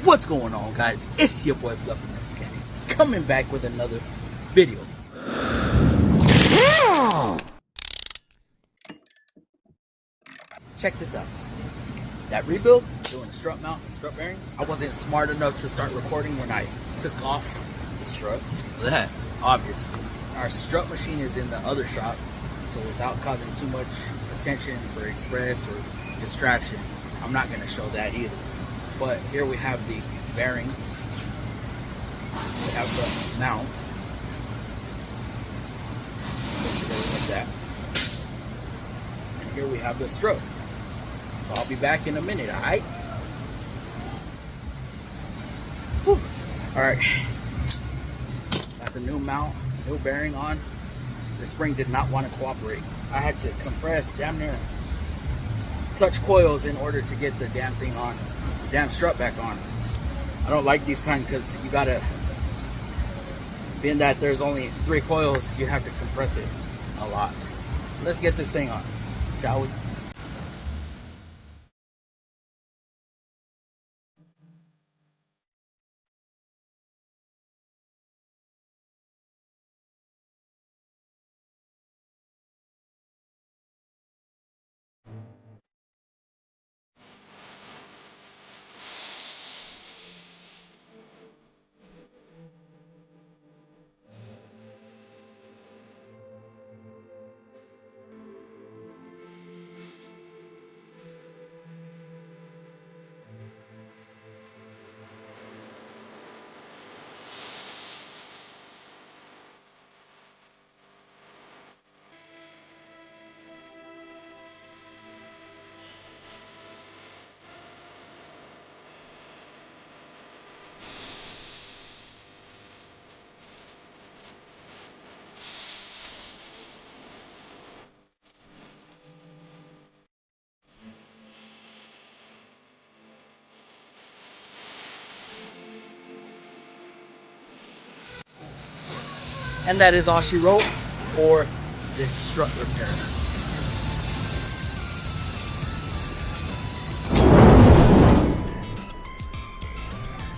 What's going on, guys? It's your boy Fluffy Kenny coming back with another video. Check this out. That rebuild, doing the strut mount and strut bearing, I wasn't smart enough to start recording when I took off the strut. That, obviously. Our strut machine is in the other shop, so without causing too much attention for express or distraction, I'm not going to show that either. But here we have the bearing, we have the mount, like that, and here we have the strut. So I'll be back in a minute, alright? Alright, got the new mount, new bearing on. The spring did not want to cooperate. I had to compress, damn near touch coils in order to get the damn thing on, the damn strut back on. I don't like these kind because you gotta, being that there's only 3 coils, you have to compress it a lot. Let's get this thing on, shall we? And that is all she wrote for this strut repair.